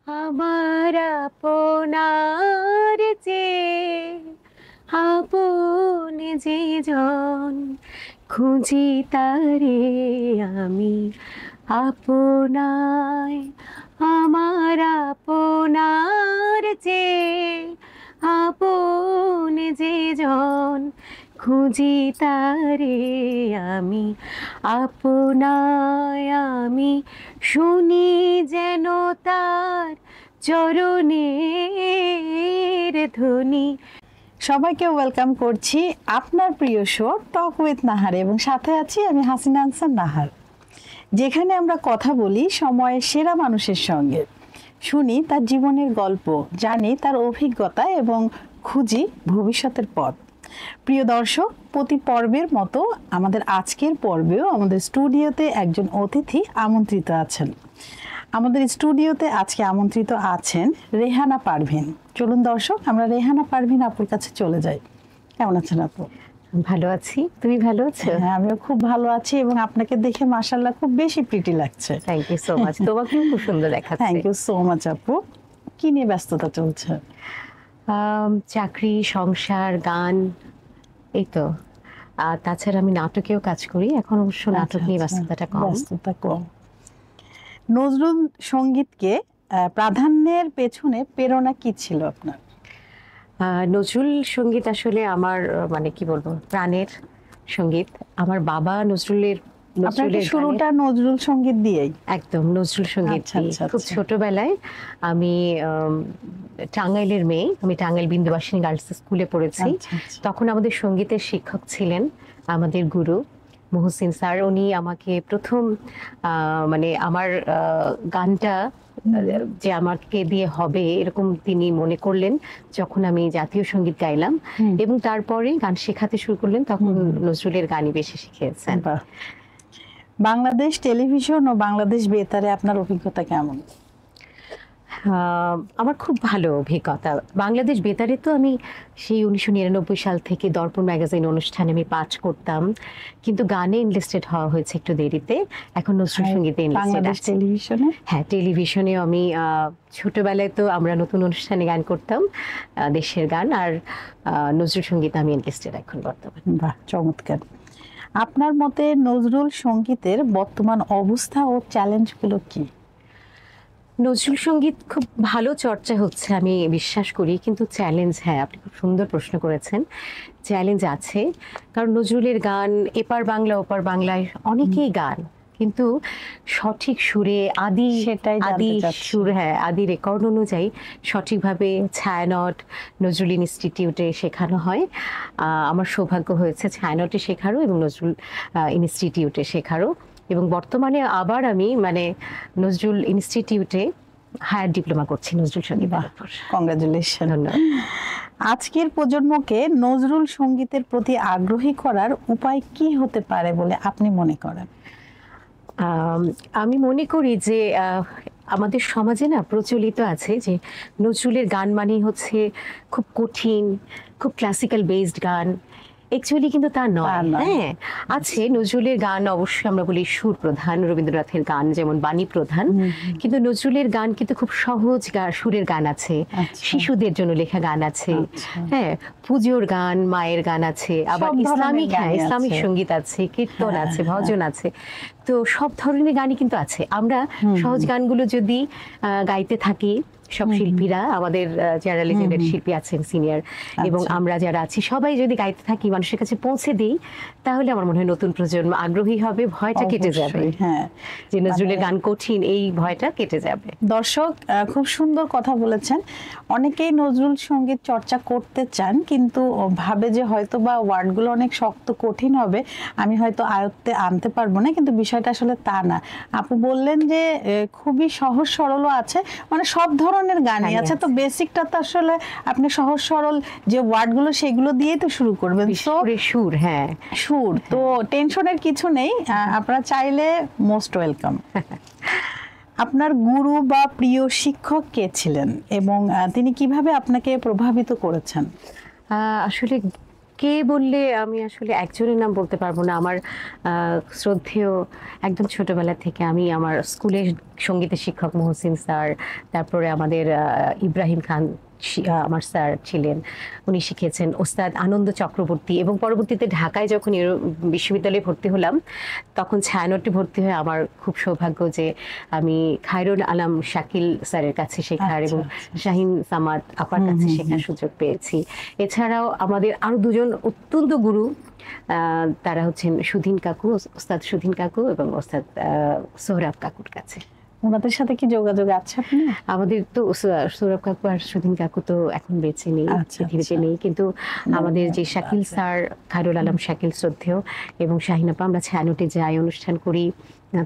আমার আপনার যে আপন যে জন, খুঁজি তারে আমি আপনায়। আমার আপনার যে আপন যে জন, খুঁজি তারে আমি আপনায়। আমি শুনি যেন তার চরণের ধ্বনি। সবাইকে ওয়েলকাম করছি আপনার প্রিয় শো টক উইথ নাহার, এবং সাথে আছি আমি হাসিনা আনসার নাহার, যেখানে আমরা কথা বলি সময়ের সেরা মানুষের সঙ্গে, শুনি তার জীবনের গল্প, জানি তার অভিজ্ঞতা এবং খুঁজি ভবিষ্যতের পথ। প্রিয় দর্শক, প্রতি পর্বের মতো আমাদের আজকের পর্বেও আমাদের স্টুডিওতে একজন অতিথি আমন্ত্রিত আছেন। আমাদের স্টুডিওতে আজকে আমন্ত্রিত আছেন রেহানা পারভিন। চলুন দর্শক, আমরা রেহানা পারভিন আপুর কাছে চলে যাই। কেমন আছেন আপু? ভালো আছি, তুমি ভালো আছো? হ্যাঁ, আমিও খুব ভালো আছি এবং আপনাকে দেখে মাশাআল্লাহ খুব বেশি প্রিটি লাগছে। থ্যাংক ইউ সো মাচ, তোমাকেও খুব সুন্দর দেখাচ্ছে। থ্যাংক ইউ সো মাচ আপু। কি নিয়ে ব্যস্ততা চলছে? চাকরি, সংসার, গান, এই তো। আর তাছাড়া আমি নাটকেও কাজ করি, এখন অবশ্য নাটক নিয়ে ব্যস্ততাটা কম। ব্যস্ততা কম। নজরুল সঙ্গীতকে প্রাধান্যের পেছনে প্রেরণা কি ছিল আপনার? নজরুল সঙ্গীত আসলে আমার মানে কি বলবো, প্রাণের সঙ্গীত। আমার বাবা নজরুলের শুরুটা নজরুল সঙ্গীত দিয়েই? একদম নজরুল সঙ্গীত। খুব ছোটবেলায় আমি টাঙ্গাইলের মেয়ে, আমি টাঙ্গাইল বিন্দুবাসিনী গার্লস স্কুলে পড়েছি। তখন আমাদের সঙ্গীতের শিক্ষক ছিলেন আমাদের গুরু মহসিন স্যার। উনি আমাকে প্রথম মানে আমার গানটা যে আমাকে দিয়ে হবে এরকম তিনি মনে করলেন যখন আমি জাতীয় সঙ্গীত গাইলাম, এবং তারপরে গান শেখাতে শুরু করলেন। তখন নজরুলের গানই বেশি শিখিয়েছেন। বাংলাদেশ টেলিভিশন ও বাংলাদেশ বেতারে আপনার অভিজ্ঞতা কেমন? আমার খুব ভালো অভিজ্ঞতা। বাংলাদেশ বেতারে তো আমি সেই 1999 সাল থেকে দর্পণ ম্যাগাজিন অনুষ্ঠানে আমি পাঠ করতাম, কিন্তু গানে ইনলিস্টেড হওয়া হয়েছে একটু দেরিতে। এখন নজরুল সঙ্গীতে ইনলিস্টেড আছে। টেলিভিশনে? হ্যাঁ, টেলিভিশনেও আমি ছোটবেলায় তো আমরা নতুন অনুষ্ঠানে গান করতাম, দেশের গান, আর নজরুল সঙ্গীত আমি ইনলিস্টেড এখন বর্তমানে। বাহ, চমৎকার। আপনার মতে নজরুল সঙ্গীতের বর্তমান অবস্থা ও চ্যালেঞ্জগুলো কি? নজরুল সঙ্গীত খুব ভালো চর্চা হচ্ছে আমি বিশ্বাস করি, কিন্তু চ্যালেঞ্জ, হ্যাঁ আপনি খুব সুন্দর প্রশ্ন করেছেন। চ্যালেঞ্জ আছে, কারণ নজরুলের গান এপার বাংলা ওপার বাংলায় অনেকেই গান, কিন্তু সঠিক সুরে আদি সুর, হ্যাঁ আদি রেকর্ড অনুযায়ী সঠিকভাবে ছায়ানট নজরুল ইনস্টিটিউটে শেখানো হয়। আমার সৌভাগ্য হয়েছে ছায়ানটে শেখারও এবং নজরুল ইনস্টিটিউটে শেখারও, এবং বর্তমানে আবার আমি মানে নজরুল ইনস্টিটিউটে হায়ার ডিপ্লোমা করছি নজরুল সঙ্গীতের উপর। কংগ্রাচুলেশন। আজকের প্রজন্মকে নজরুল সঙ্গীতের প্রতি আগ্রহী করার উপায় কি হতে পারে বলে আপনি মনে করেন? আমি মনে করি যে আমাদের সমাজে না প্রচলিত আছে যে নজরুলের গান মানেই হচ্ছে খুব কঠিন, খুব ক্লাসিক্যাল বেসড গান। অ্যাকচুয়ালি কিন্তু তা নয়। হ্যাঁ, আছে নজরুলের গান অবশ্যই আমরা বলি সুর প্রধান, রবীন্দ্রনাথের গান যেমন বাণী প্রধান, কিন্তু নজরুলের গান কিন্তু খুব সহজ সুরের গান আছে, শিশুদের জন্য লেখা গান আছে, হ্যাঁ পুজোর গান, মায়ের গান আছে, আবার ইসলামিক, হ্যাঁ ইসলামিক সঙ্গীত আছে, কীর্তন আছে, ভজন আছে। তো সব ধরনের গানই কিন্তু আছে। আমরা সহজ গানগুলো যদি গাইতে থাকি, সব শিল্পীরা, আমাদের যারা লেজেন্ডারি শিল্পী আছেন সিনিয়র, এবং আমরা যারা আছি সবাই যদি গাইতে থাকি, মানুষের কাছে পৌঁছে দিই, তাহলে আমার মনে হয় নতুন প্রজন্ম আগ্রহী হবে, ভয়টা কেটে যাবে। হ্যাঁ, যে নজরুলের গান কঠিন এই ভয়টা কেটে যাবে। দর্শক খুব সুন্দর কথা বলেছেন। অনেকেই নজরুল সঙ্গীত চর্চা করতে চান, কিন্তু ভাবে যে হয়তো বা ওয়ার্ডগুলো অনেক শক্ত কঠিন হবে, আমি হয়তো আয়ত্তে আনতে পারবো না, কিন্তু বিষয়টা আসলে তা না। আপনি বললেন যে খুবই সহজ সরলও আছে, মানে সব ধরনের গানই আছে। তো বেসিকটা তো আসলে আপনি সহজ সরল যে ওয়ার্ডগুলো সেগুলো দিয়েই তো শুরু করবেন। সুর, হ্যাঁ সুর, তো টেনশনের কিছু নেই, আপনারা চাইলে মোস্ট ওয়েলকাম। আপনার গুরু বা প্রিয় শিক্ষক কে ছিলেন এবং তিনি কিভাবে আপনাকে প্রভাবিত করেছেন? আসলে কে বললে আমি আসলে একজনের নাম বলতে পারবো না। আমার শ্রদ্ধেয়, একদম ছোটবেলা থেকে আমি আমার স্কুলের সঙ্গীতের শিক্ষক মহসিন স্যার, তারপরে আমাদের ইব্রাহিম খান আমার স্যার ছিলেন, উনি শিখিয়েছেন, ওস্তাদ আনন্দ চক্রবর্তী। এবং পরবর্তীতে ঢাকায় যখন বিশ্ববিদ্যালয়ে ভর্তি হলাম, তখন ছায়ানটে ভর্তি হয়ে আমার খুব সৌভাগ্য যে আমি খায়রুল আলম শাকিল স্যারের কাছে শেখার এবং শাহিন সামাদ আপার কাছে শেখার সুযোগ পেয়েছি। এছাড়াও আমাদের আরো দুজন অত্যন্ত গুরু, তারা হচ্ছেন সুধীন কাকু, ওস্তাদ সুধীন কাকু এবং ওস্তাদ সোহরাব কাকুর কাছে। ওনাদের সাথে কি যোগাযোগ আছে আপনার? আমাদের তো সৌরভ কাকু আর সুধীন কাকু তো এখন বেঁচে নেই, পৃথিবীতে নেই, কিন্তু আমাদের যে শাকিল স্যার, খায়রুল আলম শাকিল শ্রদ্ধেয়, এবং শাহিন আপা, আমরা ছায়ানটে যাই, অনুষ্ঠান করি,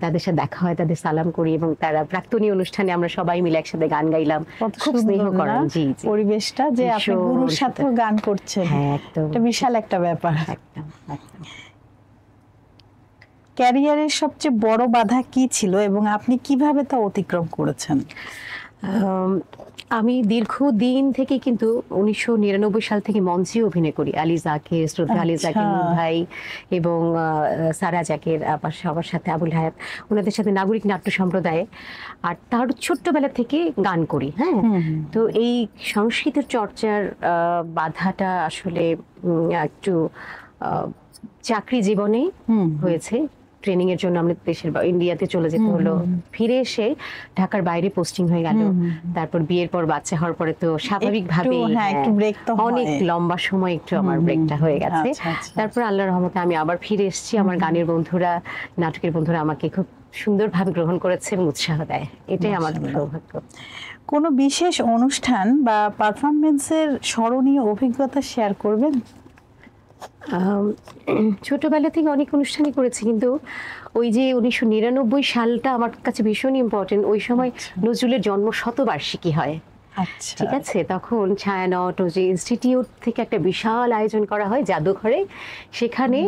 তাদের সাথে দেখা হয়, তাদের সালাম করি, এবং তারা প্রাক্তনী অনুষ্ঠানে আমরা সবাই মিলে একসাথে গান গাইলাম। খুব স্নেহ করেন। জি জি, পরিবেশটা যে আপনি গুরুর সাথেও গান করছেন, হ্যাঁ একদম, এটা বিশাল একটা ব্যাপার। একদম একদম। ক্যারিয়ারের সবচেয়ে বড় বাধা কি ছিল এবং আপনি কিভাবে তা অতিক্রম করেছেন? আমি দীর্ঘদিন থেকে কিন্তু 1999 সাল থেকে মঞ্চে অভিনয় করি। আলী জাকের, শ্রদ্ধা আলী জাকের ভাই এবং সারা জাকের সবার সাথে, আবুল হায়াত, ওনাদের সাথে নাগরিক নাট্য সম্প্রদায়ে, আর তার ছোট্টবেলা থেকে গান করি। হ্যাঁ, তো এই সংস্কৃতির চর্চার বাধাটা আসলে একটু চাকরি জীবনে হয়েছে। ট্রেনিং এর জন্য আমরা দেশের ইন্ডিয়াতে চলে যেতে হলো, ফিরে এসে ঢাকার বাইরে পোস্টিং হয়ে গেল, তারপর বিয়ের পর বাচ্চা হওয়ার পরে তো স্বাভাবিকভাবে অনেক লম্বা সময় একটু আমার ব্রেকটা হয়ে গেছে। তারপর আল্লাহর রহমতে আমি আবার ফিরে এসেছি। আমার গানের বন্ধুরা, নাটকের বন্ধুরা আমাকে খুব সুন্দরভাবে গ্রহণ করেছে এবং উৎসাহ দেয়, এটাই আমার সৌভাগ্য। কোনো বিশেষ অনুষ্ঠান বা পারফরমেন্সের স্মরণীয় অভিজ্ঞতা শেয়ার করবেন? ছোটবেলা থেকে অনেক অনুষ্ঠানই করেছি, কিন্তু ওই যে 1999 সালটা আমার কাছে ভীষণ ইম্পর্টেন্ট। ওই সময় নজরুলের জন্ম শতবার্ষিকী হয়, ঠিক আছে? তখন ছায়ানট ও যে ইনস্টিটিউট থেকে একটা বিশাল আয়োজন করা হয় জাদুঘরে। সেখানে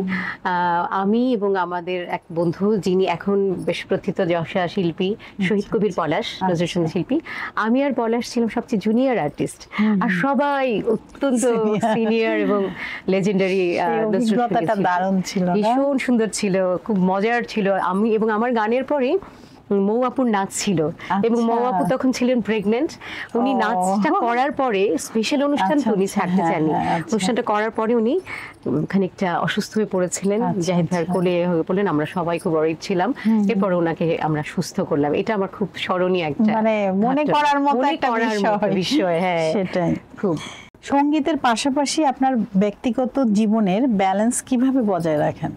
আমি এবং আমাদের এক বন্ধু, যিনি এখন বেশ প্রথিত যশা শিল্পী, শহীদ কবির পলাশ, নজরুল সঙ্গীত শিল্পী, আমি আর পলাশ ছিলাম সবচেয়ে জুনিয়র আর্টিস্ট, আর সবাই অত্যন্ত সিনিয়র এবং লেজেন্ডারি। দারুণ ছিল, ভীষণ সুন্দর ছিল, খুব মজার ছিল। আমি এবং আমার গানের পরে মৌ আপুর নাচ ছিল, এবং মৌ আপু তখন ছিলেন প্রেগনেন্ট। উনি নাচটা করার পরে, স্পেশাল অনুষ্ঠান তো উনি ছাড়তে চাননি, অনুষ্ঠানটা করার পরে উনি খানিকটা অসুস্থ হয়ে পড়েছিলেন, জাহিদ ভাইয়ের কোলে হয়ে পড়লেন। আমরা সবাই খুব ওয়ারিড ছিলাম। এরপর ওনাকে আমরা সুস্থ করলাম। এটা আমার খুব স্মরণীয় একটা, মানে মনে করার মতো একটা বিষয়। হ্যাঁ, সেটাই। খুব। সঙ্গীতের পাশাপাশি আপনার ব্যক্তিগত জীবনের ব্যালেন্স কিভাবে বজায় রাখেন?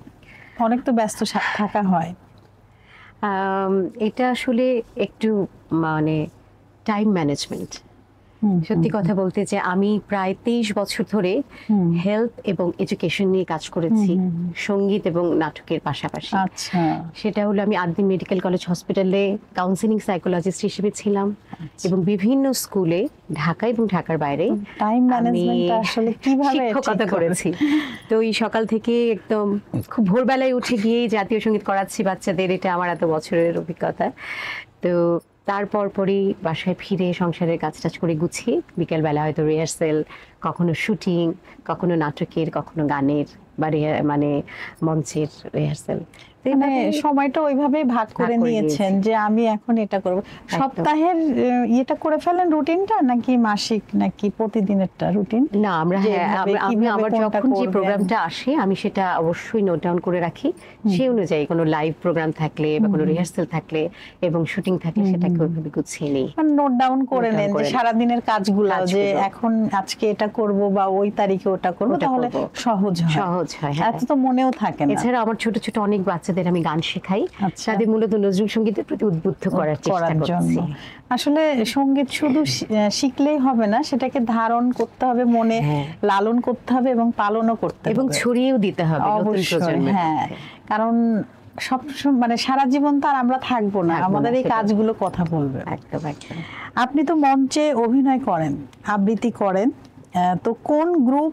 অনেক তো ব্যস্ত থাকা হয়। এটা আসলে একটু মানে টাইম ম্যানেজমেন্ট। সত্যি কথা বলতে যে আমি প্রায় 23 বছর ধরে হেলথ এবং এডুকেশন নিয়ে কাজ করেছি, সঙ্গীত এবং নাটকের পাশাপাশি। সেটা হলো, আমি আদ্দিন মেডিকেল কলেজ হসপিটালে কাউন্সিলিং সাইকোলজিস্ট হিসেবে ছিলাম, এবং বিভিন্ন স্কুলে ঢাকা এবং ঢাকার বাইরে টাইম ম্যানেজমেন্ট আসলে কিভাবে শিক্ষকতা করেছি। তো এই সকাল থেকে একদম খুব ভোরবেলায় উঠে গিয়ে জাতীয় সঙ্গীত করাচ্ছি বাচ্চাদের, এটা আমার এত বছরের অভিজ্ঞতা। তো তারপর পরই বাসায় ফিরে সংসারের কাজ টাজ করে গুছিয়ে বিকেলবেলা হয়তো রিহার্সেল, কখনো শুটিং, কখনো নাটকের, কখনো গানের বা মানে মঞ্চের রিহার্সেল। সময়টা ওইভাবে ভাগ করে নিয়েছেন যে আমি এখন এটা করব। সপ্তাহের এটা করে ফেলেন রুটিনটা, নাকি মাসিক, নাকি প্রতিদিনেরটা রুটিন? না, আমরা আমার যখন যে প্রোগ্রামটা আসে আমি সেটা অবশ্যই নোট ডাউন করে রাখি। সেই অনুযায়ী কোনো লাইভ প্রোগ্রাম থাকলে বা কোনো রিহার্সেল থাকলে এবং শুটিং থাকলে সেটাকে ওইভাবে গুছিয়ে নিই, নোট ডাউন করে নেন যে সারাদিনের কাজগুলো, যে এখন আজকে এটা করব বা ওই তারিখে ওটা করব, তাহলে সহজ হয়। এত তো মনেও থাকে না। এছাড়া আমার ছোট ছোট অনেক বাচ্চাদের আমি গান শেখাই, তাদের মূলত নজরুল সঙ্গীতের প্রতি উদ্বুদ্ধ করার চেষ্টা করছি। আসলে সঙ্গীত শুধু শিখলেই হবে না, সেটাকে ধারণ করতে হবে, মনে লালন করতে হবে এবং পালনও করতে হবে, এবং ছড়িয়েও দিতে হবে নতুন প্রজন্মে। হ্যাঁ, কারণ সব মানে সারা জীবন তো আর আমরা থাকবো না, আমাদের এই কাজগুলো কথা বলবে। একদম একদম। আপনি তো মঞ্চে অভিনয় করেন, আবৃত্তি করেন, তো কোন গ্রুপ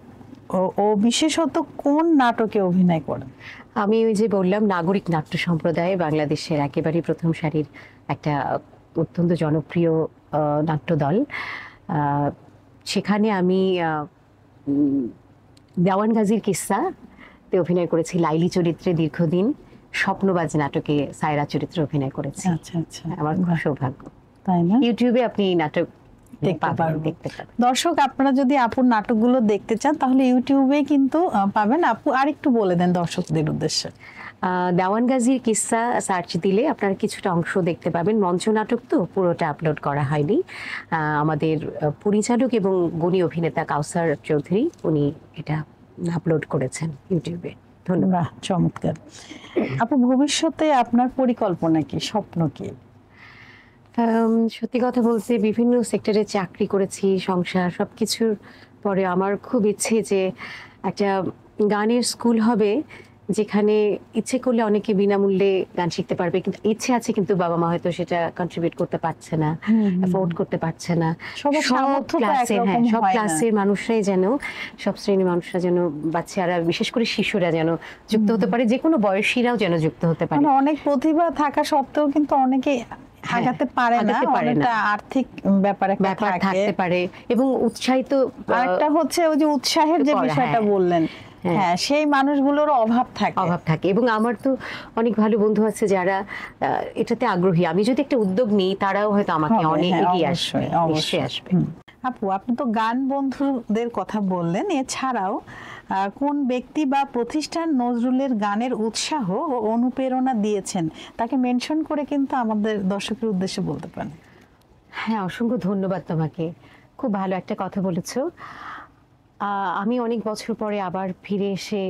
ও বিশেষত কোন নাটকে অভিনয় করেন? আমি ওই যে বললাম, নাগরিক নাট্য সম্প্রদায় বাংলাদেশের একেবারে প্রথম সারির একটা অত্যন্ত জনপ্রিয় নাট্যদল। সেখানে আমি দেওয়ান গাজীর কিস্সাতে অভিনয় করেছি লাইলি চরিত্রে দীর্ঘদিন। স্বপ্নবাজ নাটকে সায়রা চরিত্রে অভিনয় করেছি। আচ্ছা আচ্ছা, আমার খুব সৌভাগ্য। তাই না? ইউটিউবে আপনি নাটক দেখতে পারবেন। দেখতে পাবেন। দর্শক, আপনারা যদি আপুর নাটকগুলো দেখতে চান তাহলে ইউটিউবে কিন্তু পাবেন। আপু আরেকটু বলে দেন দর্শকদের উদ্দেশ্যে। দেওয়ান গাজীর কিস্সা সার্চ দিলে আপনারা কিছুটা অংশ দেখতে পাবেন। মঞ্চ নাটক তো পুরোটা আপলোড করা হয়নি। আমাদের পরিচালক এবং গুণী অভিনেতা কাউসার চৌধুরী উনি এটা আপলোড করেছেন ইউটিউবে। ধন্যবাদ। বাহ, চমৎকার। আপু ভবিষ্যতে আপনার পরিকল্পনা কি, স্বপ্ন কি? সত্যি কথা বলতে বিভিন্ন সেক্টরে চাকরি করেছি, সংসার সবকিছুর পরে আমার খুব ইচ্ছে যে একটা গানের স্কুল হবে, যেখানে ইচ্ছে করলে অনেকে বিনামূল্যে গান শিখতে পারবে। কিন্তু ইচ্ছে আছে, কিন্তু বাবা মা হয়তো সেটা কন্ট্রিবিউট করতে পারছে না, অ্যাফোর্ড করতে পারছে না। সবার সামর্থ্য তো একরকম সব হয় না। ক্লাসের মানুষরাই যেন, সব শ্রেণীর মানুষরা যেন, বাচ্চারা বিশেষ করে শিশুরা যেন যুক্ত হতে পারে, যে কোনো বয়সীরাও যেন যুক্ত হতে পারে। মানে অনেক প্রতিভা থাকা সত্ত্বেও কিন্তু অনেকে আগাতে পারে না, আগাতে পারে না। অনেকটা আর্থিক ব্যাপার একটা ব্যাপার থাকে। থাকতে পারে এবং উৎসাহিত আরেকটা হচ্ছে ওই যে উৎসাহের যে করা, বিষয়টা হ্যাঁ। বললেন, হ্যাঁ, সেই মানুষগুলোর অভাব থাকে। এবং আমার তো অনেক ভালো বন্ধু আছে যারা এটাতে আগ্রহী। আমি যদি একটা উদ্যোগ নিই, তারাও হয়তো আমাকে হবে, অনেক হ্যাঁ, এগিয়ে অবশ্যই, আসবে, অবশ্যই। নিশ্চয়ই আসবে। আপু, আপনি তো গান বন্ধুদের কথা বললেন, এছাড়াও কোন ব্যক্তি বা প্রতিষ্ঠান নজরুলের গানের উৎসাহ ও অনুপ্রেরণা দিয়েছেন তাকে মেনশন করে কিন্তু আমাদের দর্শকের উদ্দেশ্যে বলতে পারেন। হ্যাঁ, অসংখ্য ধন্যবাদ তোমাকে। খুব ভালো একটা কথা বলেছো। আমি অনেক বছর পরে আবার ফিরে এসে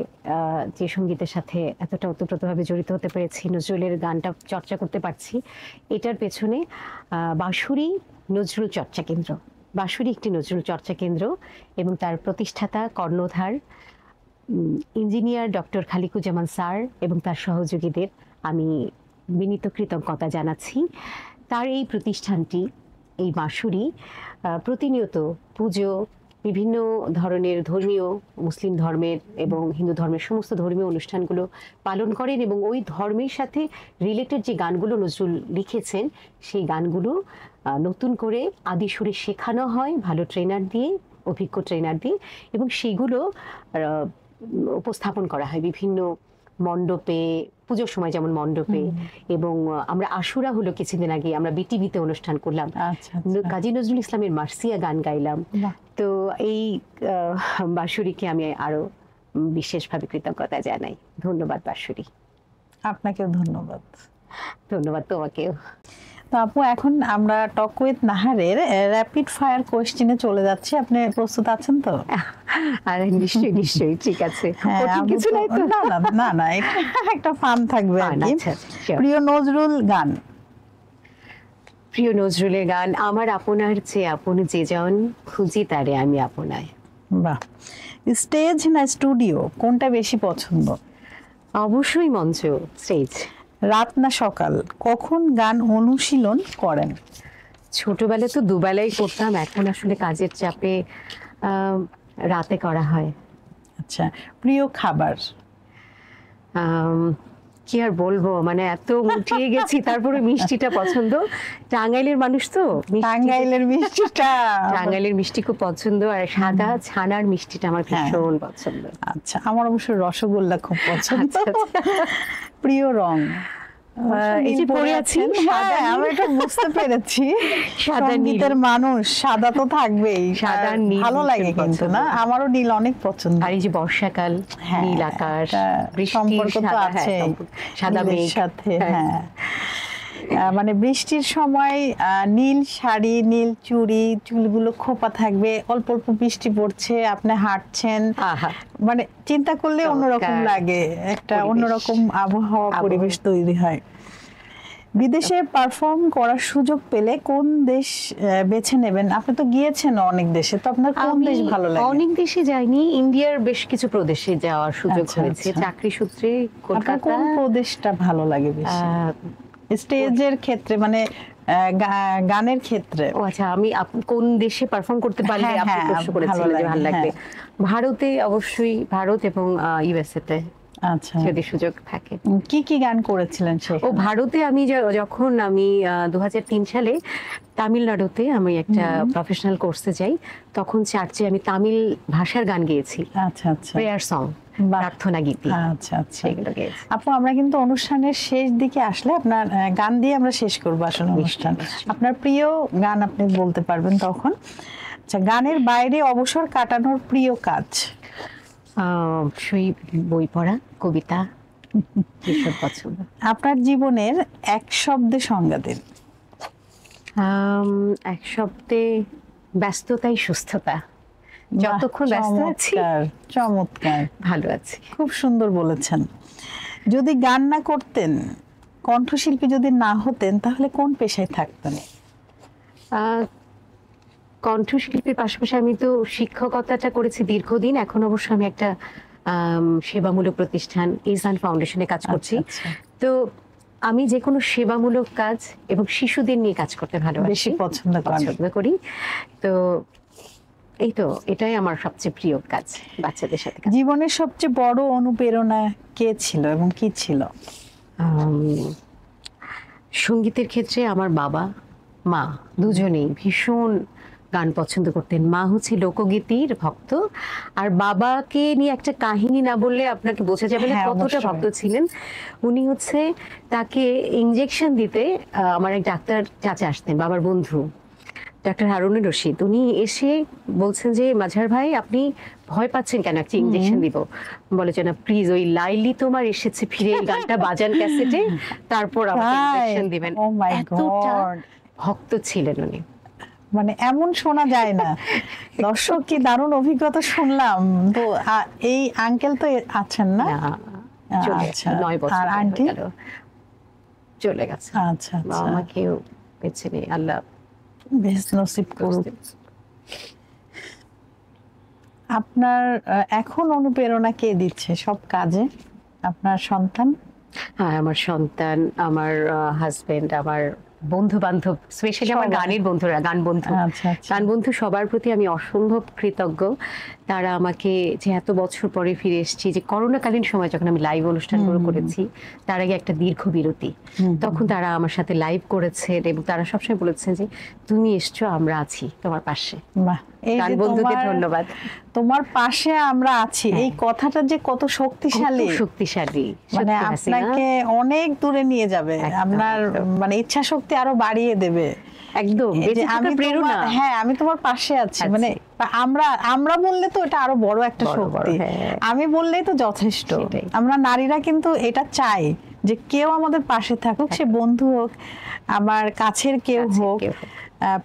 যে সঙ্গীতের সাথে এতটা ওতপ্রোতভাবে জড়িত হতে পেরেছি, নজরুলের গানটা চর্চা করতে পারছি, এটার পেছনে বাঁশুরি নজরুল চর্চা কেন্দ্র। বাঁশুরি একটি নজরুল চর্চা কেন্দ্র এবং তার প্রতিষ্ঠাতা কর্ণধার ইঞ্জিনিয়ার ডক্টর খালিকুজ্জামান স্যার এবং তার সহযোগীদের আমি বিনীত কৃতজ্ঞতা জানাচ্ছি। তার এই প্রতিষ্ঠানটি, এই বাঁশুরি, প্রতিনিয়ত পুজো, বিভিন্ন ধরনের ধর্মীয়, মুসলিম ধর্মের এবং হিন্দু ধর্মের সমস্ত ধর্মীয় অনুষ্ঠানগুলো পালন করেন এবং ওই ধর্মের সাথে রিলেটেড যে গানগুলো নজরুল লিখেছেন সেই গানগুলো নতুন করে আদি সুরে শেখানো হয় ভালো ট্রেনার দিয়ে, অভিজ্ঞ ট্রেনার দিয়ে, এবং সেগুলো উপস্থাপন করা হয় বিভিন্ন মণ্ডপে, পুজোর সময় যেমন মণ্ডপে, এবং আমরা আশুরা হলো কিছুদিন আগে আমরা বিটিভিতে অনুষ্ঠান করলাম, কাজী নজরুল ইসলামের মার্সিয়া গান গাইলাম। তো এই বাঁশুরিকে আমি আরো বিশেষভাবে কৃতজ্ঞতা জানাই। ধন্যবাদ বাঁশুরি। আপনাকেও ধন্যবাদ। ধন্যবাদ তোমাকেও। তো আপু, এখন আমরা টক উইথ নাহারের র্যাপিড ফায়ার কোয়েশ্চেনে চলে যাচ্ছি। আপনি প্রস্তুত আছেন তো? আরে নিশ্চয়ই নিশ্চয়ই, ঠিক আছে। কিছু নাই তো? না না, এটা একটা ফান থাকবে আর কি। প্রিয় নজরুল গান? প্রিয় নজরুলের গান আমার আপনার চেয়ে আপন যে জন, খুঁজি তারে আমি আপনায়। বাহ। স্টেজ না স্টুডিও, কোনটা বেশি পছন্দ? অবশ্যই মঞ্চ, স্টেজ। রাত না সকাল, কখন গান অনুশীলন করেন? ছোটবেলায় তো দুবেলাই করতাম, এখন আসলে কাজের চাপে রাতে করা হয়। আচ্ছা, প্রিয় খাবার? কি আর বলবো, মানে এত উঠিয়ে গেছি, তারপরে মিষ্টিটা পছন্দ। টাঙ্গাইলের মানুষ তো, টাঙ্গাইলের মিষ্টিটা, টাঙ্গাইলের মিষ্টি খুব পছন্দ, আর সাদা ছানার মিষ্টিটা আমার ভীষণ পছন্দ। আচ্ছা, আমার অবশ্য রসগোল্লা খুব পছন্দ। প্রিয় রং? এই যে পরে আছি, আমি এটা বুঝতে পেরেছি। সাদা নীল, মানুষ সাদা তো থাকবেই, সাদা নীল ভালো লাগে কিন্তু না? আমারও নীল অনেক পছন্দ। আর এই যে বর্ষাকাল, নীল আকাশ, সম্পর্ক তো আছে সাদা মেঘের সাথে। হ্যাঁ, মানে বৃষ্টির সময় নীল শাড়ি, নীল চুড়ি, চুলগুলো খোপা থাকবে, অল্প অল্প বৃষ্টি পড়ছে, আপনি হাঁটছেন, মানে চিন্তা করলে অন্যরকম লাগে, একটা অন্যরকম আবহাওয়া পরিবেশ তৈরি হয়। বিদেশে পারফর্ম করার সুযোগ পেলে কোন দেশ বেছে নেবেন? আপনি তো গিয়েছেন অনেক দেশে, তো আপনার কোন দেশ ভালো লাগে? অনেক দেশে যাইনি, ইন্ডিয়ার বেশ কিছু প্রদেশে যাওয়ার সুযোগ হয়েছে চাকরি সূত্রে। কলকাতা। কোন প্রদেশটা ভালো লাগে বেশি স্টেজের ক্ষেত্রে, মানে গানের ক্ষেত্রে? ও আচ্ছা, আমি কোন দেশে পারফর্ম করতে পারলে আপনি প্রশ্ন করেছিলেন যে ভালো লাগবে। ভারতে, অবশ্যই ভারত এবং ইউএসএ তে, আচ্ছা, যদি সুযোগ থাকে। কি কি গান করেছিলেন সেখানে? ও ভারতে আমি যখন 2003 সালে তামিলনাড়ুতে আমি একটা প্রফেশনাল কোর্সে যাই, তখন চার্চে আমি তামিল ভাষার গান গেয়েছি। আচ্ছা আচ্ছা, প্রেয়ার সং। বাহ। প্রার্থনা গীতি আচ্ছা আচ্ছা। সেগুলো গেয়েছি। আপু আমরা কিন্তু অনুষ্ঠানের শেষ দিকে আসলে আপনার গান দিয়ে আমরা শেষ করবো আসলে অনুষ্ঠান। নিশ্চয়ই। আপনার প্রিয় গান আপনি বলতে পারবেন তখন। আচ্ছা, গানের বাইরে অবসর কাটানোর প্রিয় কাজ? সেই বই পড়া, কবিতা, এসব পছন্দ। আপনার জীবনের এক শব্দে সংজ্ঞা দিন। এক শব্দে ব্যস্ততাই সুস্থতা। যতক্ষণ ব্যস্ত আছি চমৎকার চমৎকার, ভালো আছি। খুব সুন্দর বলেছেন। যদি গান না করতেন, কণ্ঠশিল্পী যদি না হতেন, তাহলে কোন পেশায় থাকতেন? কণ্ঠশিল্পীর পাশাপাশি আমি তো শিক্ষকতাটা করেছি দীর্ঘদিন। এখন অবশ্য আমি একটা সেবামূলক প্রতিষ্ঠান ইসান ফাউন্ডেশনে কাজ করছি। আচ্ছা। তো আমি যে কোনো সেবামূলক কাজ এবং শিশুদের নিয়ে কাজ করতে বেশি ভালোবাসি, পছন্দ করি। তো এই তো এটাই আমার সবচেয়ে প্রিয় কাজ, বাচ্চাদের সাথে কাজ। জীবনের সবচেয়ে বড় অনুপ্রেরণা কে ছিল এবং কি ছিল? সঙ্গীতের ক্ষেত্রে আমার বাবা মা দুজনেই ভীষণ গান পছন্দ করতেন। মা হচ্ছে লোকগীতির ভক্ত, আর বাবাকে নিয়ে একটা কাহিনী না বললে আপনাকে বোঝা যাবে না হ্যাঁ, কতটা অবশ্যই। ভক্ত ছিলেন। উনি হচ্ছে তাকে ইনজেকশন দিতে আমার এক ডাক্তার চাচা আসতেন, বাবার বন্ধু ডাক্তার হারুনুর রশিদ। উনি এসে বলছেন যে মাঝার ভাই আপনি ভয় পাচ্ছেন কেন, একটা ইনজেকশন দিব। বলে যে না প্লিজ, ওই লাইলি তোমার এসেছে ফিরে এই গানটা বাজান ক্যাসেটে, তারপর আমাকে ইনজেকশন দিবেন। ও মাই এতটা গড, ভক্ত ছিলেন উনি। মানে এমন শোনা যায় না। দর্শক, কি দারুণ অভিজ্ঞতা শুনলাম। তো এই আঙ্কেল তো আছেন না? চলে আচ্ছা। 9 বছর আর আন্টি? হয়ে গেল। চলে গেছে। আচ্ছা আচ্ছা, আমাকেও পেছে নেই, আল্লাহ বেশ নসিব করুক। আপনার এখন অনুপ্রেরণা কে দিচ্ছে সব কাজে? আপনার সন্তান? হ্যাঁ, আমার সন্তান, আমার হাজবেন্ড, আমার বন্ধু বান্ধব, স্পেশালি আমার সবাই। গানের বন্ধুরা, গান বন্ধু। আচ্ছা আচ্ছা। গান বন্ধু সবার প্রতি আমি অসম্ভব কৃতজ্ঞ। তারা আমাকে যে এত বছর পরে ফিরে এসেছি, যে করোনাকালীন সময় যখন আমি লাইভ অনুষ্ঠানগুলো করেছি, তার আগে একটা দীর্ঘ বিরতি, তখন তারা আমার সাথে লাইভ করেছেন এবং তারা সবসময় বলেছেন যে তুমি এসছো, আমরা আছি তোমার পাশে। বাহ, এই গান যে বন্ধুদের ধন্যবাদ। তোমার পাশে আমরা আছি, এই কথাটা যে কত শক্তিশালী, কত শক্তিশালী, মানে সত্যি হাসিনা। আপনাকে অনেক দূরে নিয়ে যাবে, একদম, আপনার একদম। মানে ইচ্ছা শক্তি আরো বাড়িয়ে দেবে। একদম এই যে বেঁচে থাকার আমি প্রেরণা। হ্যাঁ, আমি তোমার পাশে আছি, মানে আমরা আমরা বললে তো এটা আরো বড় একটা বড়, শক্তি, হ্যাঁ। আমি বললেই তো যথেষ্ট। সেটাই। আমরা নারীরা কিন্তু এটা চাই যে কেউ আমাদের পাশে থাকুক, সে বন্ধু হোক, আমার কাছের কেউ হোক,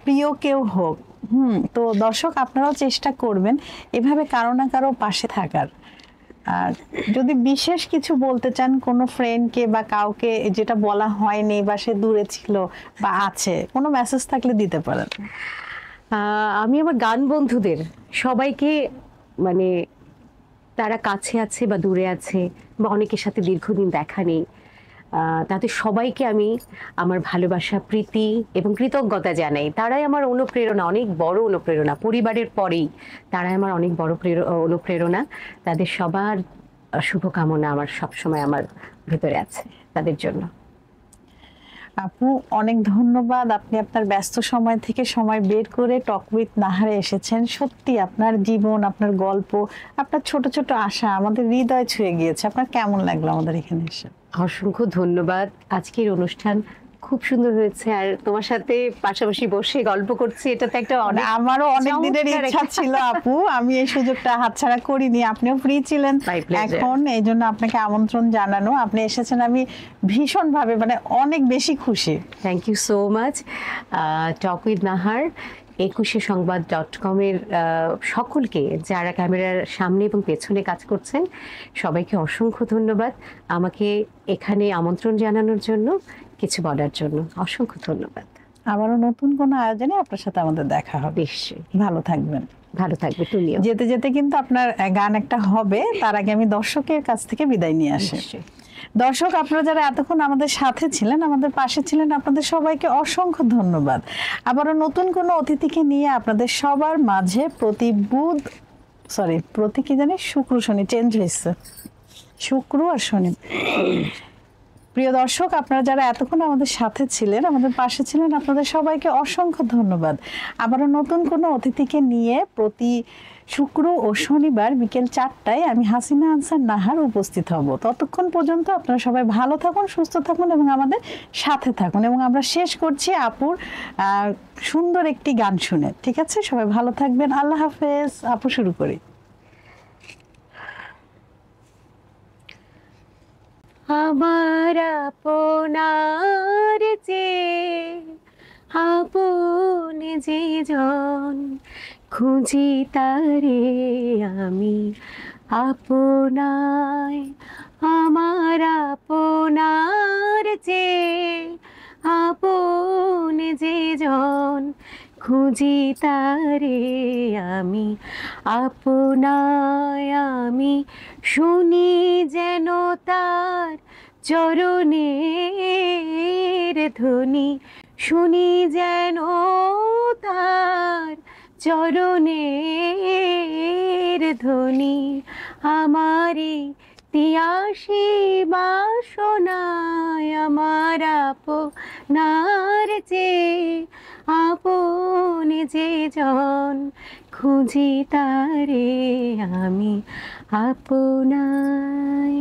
প্রিয় কেউ হোক। তো দর্শক, আপনারাও চেষ্টা করবেন এভাবে কারো না কারো পাশে থাকার। আর যদি বিশেষ কিছু বলতে চান কোনো ফ্রেন্ডকে বা কাউকে, যেটা বলা হয়নি বা সে দূরে ছিল বা আছে, কোনো মেসেজ থাকলে দিতে পারেন। আমি আমার গান বন্ধুদের সবাইকে, মানে তারা কাছে আছে বা দূরে আছে বা অনেকের সাথে দীর্ঘদিন দেখা নেই, তাদের সবাইকে আমি আমার ভালোবাসা, প্রীতি এবং কৃতজ্ঞতা জানাই। তারাই আমার অনুপ্রেরণা, অনেক বড় অনুপ্রেরণা। পরিবারের পরেই তারাই আমার অনেক বড় অনুপ্রেরণা। তাদের সবার শুভকামনা আমার সবসময় আমার ভেতরে আছে তাদের জন্য। আপু, অনেক ধন্যবাদ। আপনি আপনার ব্যস্ত সময় থেকে সময় বের করে টক উইথ নাহারে এসেছেন। সত্যি আপনার জীবন, আপনার গল্প, আপনার ছোট ছোট আশা আমাদের হৃদয় ছুঁয়ে গিয়েছে। আপনার কেমন লাগলো আমাদের এখানে এসে? অসংখ্য ধন্যবাদ। আজকের অনুষ্ঠান খুব সুন্দর হয়েছে, আর তোমার সাথে পাশাপাশি বসে গল্প করছি, এটা তো একটা অনেক, আমারও অনেক দিনের ইচ্ছা ছিল আপু, আমি এই সুযোগটা হাতছাড়া করিনি। আপনিও ফ্রি ছিলেন এখন, এই জন্য আপনাকে আমন্ত্রণ জানানো। আপনি এসেছেন, আমি ভীষণভাবে, মানে অনেক বেশি খুশি। Thank you so much. Talk with Nahar, 21সংবাদ.com-এর সকলকে, যারা ক্যামেরার সামনে এবং পেছনে কাজ করছেন, সবাইকে অসংখ্য ধন্যবাদ। আমাকে এখানে আমন্ত্রণ জানানোর জন্য, কিছু বলার জন্য অসংখ্য ধন্যবাদ। আবারও নতুন কোনো আয়োজনে আপনার সাথে আমাদের দেখা হবে। নিশ্চয়ই। ভালো থাকবেন। ভালো থাকবে তুমিও। যেতে যেতে কিন্তু আপনার গান একটা হবে, তার আগে আমি দর্শকের কাছ থেকে বিদায় নিয়ে আসি। নিশ্চয়ই। দর্শক, আপনারা যারা এতক্ষণ আমাদের সাথে ছিলেন, আমাদের পাশে ছিলেন, আপনাদের সবাইকে অসংখ্য ধন্যবাদ। আবারও নতুন কোনো অতিথিকে নিয়ে আপনাদের সবার মাঝে শুক্র শনি চেঞ্জ হয়েছে, শুক্র আর শনি, প্রিয় দর্শক, আপনারা যারা এতক্ষণ আমাদের সাথে ছিলেন, আমাদের পাশে ছিলেন, আপনাদের সবাইকে অসংখ্য ধন্যবাদ। আবারও নতুন কোনো অতিথিকে নিয়ে প্রতি শুক্র ও শনিবার বিকেল 4টায় আমি হাসিনা আনসার নাহার উপস্থিত হব। ততক্ষণ পর্যন্ত আপনারা সবাই ভালো থাকুন, সুস্থ থাকুন এবং আমাদের সাথে থাকুন। এবং আমরা শেষ করছি আপুর সুন্দর একটি গান শুনে। ঠিক আছে, সবাই ভালো থাকবেন। আল্লাহ হাফেজ। আপু, শুরু করি। আমার আপনার যে আপন যে জন, খুঁজি তারে আমি আপনায়। আমার আপনার যে আপন যে জন, খুঁজি তারে আমি আপনায়। আমি শুনি যেন তার চরণের ধ্বনি, শুনি যেন তার চরণের ধ্বনি। আমারি তিয়াসী বাসনায় আমার আপনার যে আপন যে জন, খুঁজি তারে আমি আপনায়।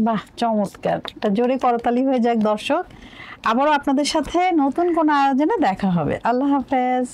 বাহ, চমৎকার! একটা জোরে করতালি হয়ে যাক দর্শক। আবারও আপনাদের সাথে নতুন কোনো আয়োজনে দেখা হবে। আল্লাহ হাফেজ।